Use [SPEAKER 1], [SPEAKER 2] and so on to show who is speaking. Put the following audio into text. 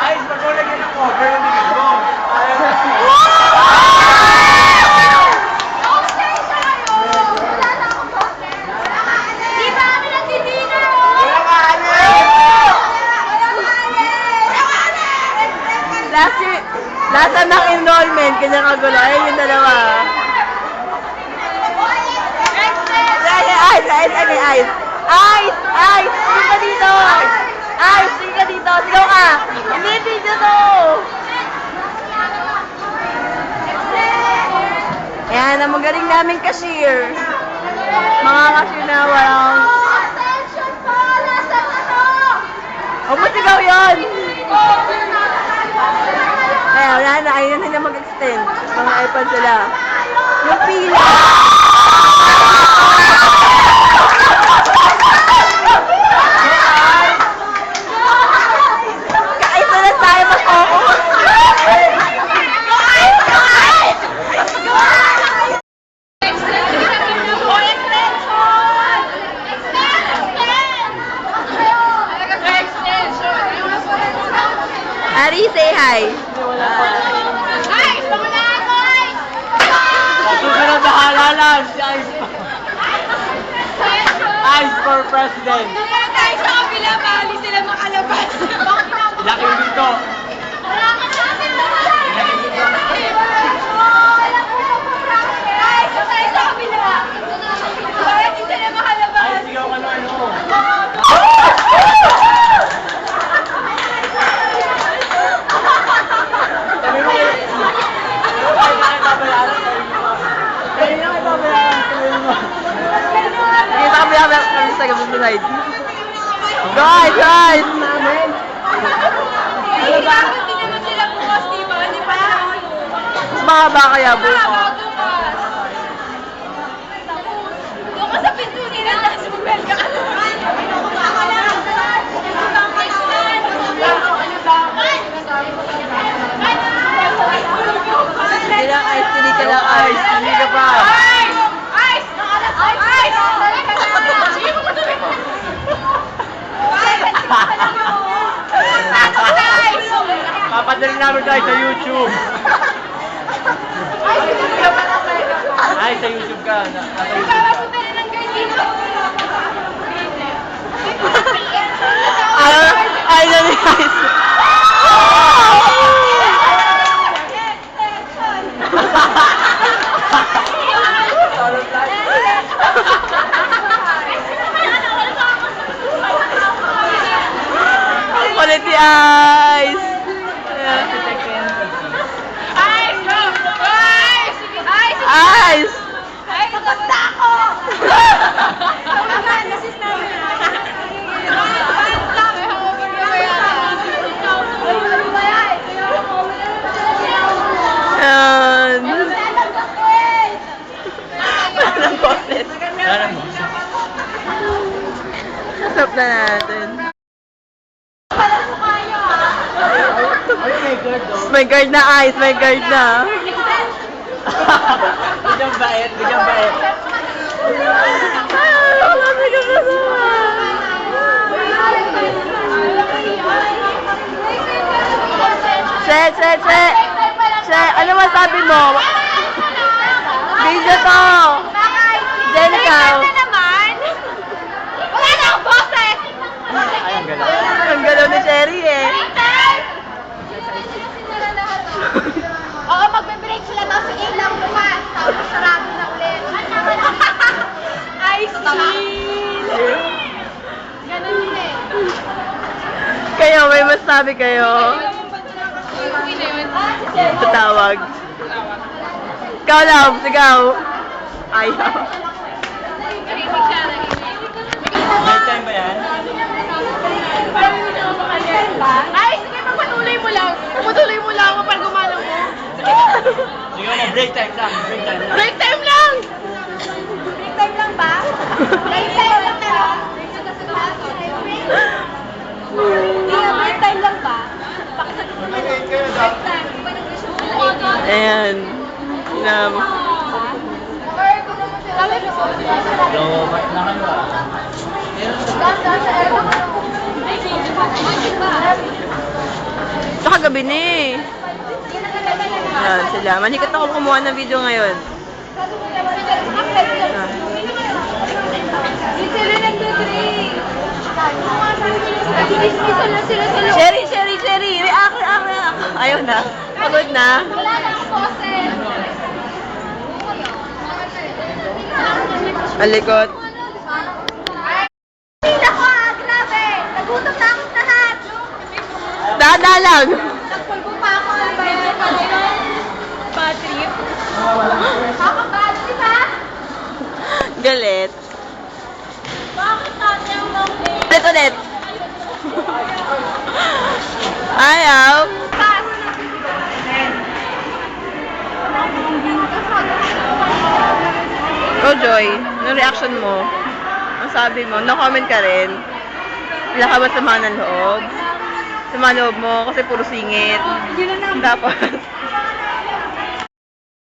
[SPEAKER 1] Ay, pag-ulag yun ang cover ng bibig mo.
[SPEAKER 2] Di ba kami nagdi-dinner?
[SPEAKER 1] Wala ka, Alex!
[SPEAKER 3] Lasa ng enrollment, kanya kagulo. Ayun yung dalawa. Ice! Sige ka dito! Ice! Sige ka dito! Sigaw ka! Hindi, video to! Ayan, ang magaling namin cashier. Mga cashier na walang...
[SPEAKER 2] Attention po! Nasa ano?
[SPEAKER 3] Huwag mo sigaw yun! Ayan, wala na. Ayaw na nila mag-extend. Mga iPad sila. Yung pila! Kaisa na tayo mag-focus! Ari, say hi!
[SPEAKER 1] Susunod na halalan, si Ice pa. Ice for President. Laki dito. Ay, sigaw ka na ano. Sabi mo kayo. Kayo na kayo babayaran. Kayo na kayo babayaran.
[SPEAKER 3] Kita kami kami sa gabi sa side. Guys! Mas mahaba kaya bukas.
[SPEAKER 2] Doon ka sa pinto nila, tapos mag-welcome ka.
[SPEAKER 3] Hindi lang ice, hindi ka lang ice. Hindi ka pa.
[SPEAKER 1] Papadaling namin tayo sa YouTube. Ay, sa YouTube ka. Nasa YouTube ka.
[SPEAKER 3] Ay, na ni ice. Ulit si Ice! Ice! Yan! Walang boses. Stop na natin. May guard na Ice, may guard na.
[SPEAKER 1] Bigyang bait, bigyang bait. Che, ano masabi mo? Video to! Jen, ikaw.
[SPEAKER 2] Wala na akong boses!
[SPEAKER 1] Ay, ang galaw.
[SPEAKER 3] Ang galaw ni Cherry eh.
[SPEAKER 2] Oo, magbe-break sila daw sa 8 lang bukas. Tapos sarado na ulit. Ice cream! Ganun yun eh.
[SPEAKER 3] Kayo, may masabi kayo? Tatawag. Ikaw lang, sigaw. Ayaw.
[SPEAKER 1] Night time ba yan?
[SPEAKER 2] Ay, sige, pagpatuloy mo lang. Pagpatuloy mo lang kapag gumalaw mo.
[SPEAKER 1] Sige mo, break time lang. Break time lang.
[SPEAKER 2] Break time lang! Break time lang ba? Break time lang na lang. Break time lang ba? Pakisagot mo lang. Break time.
[SPEAKER 3] Ayan. Nam.
[SPEAKER 1] So, ba't na kayo ah?
[SPEAKER 2] Sa aircon. Ay,
[SPEAKER 3] gabi na eh. Yan sila. Manikot ako kumuha ng video ngayon. Sherry! React! Ayaw na. Pagod na.
[SPEAKER 2] Wala na akong boses.
[SPEAKER 3] Alikot.
[SPEAKER 2] Hindi ako grabe. Nagutom na akong lahat.
[SPEAKER 3] Dada lang.
[SPEAKER 2] Nagpulbo pa ako. Bad trip. Bad trip ha?
[SPEAKER 3] Galit.
[SPEAKER 2] Bakit natin ang long day?
[SPEAKER 3] Ulit. Ayaw.
[SPEAKER 2] Pass.
[SPEAKER 3] Oh, Joy. Anong reaction mo? Ang sabi mo? No-comment ka rin? Wala ka ba sama ng loob? Sama ng loob mo kasi puro singit. Tapos,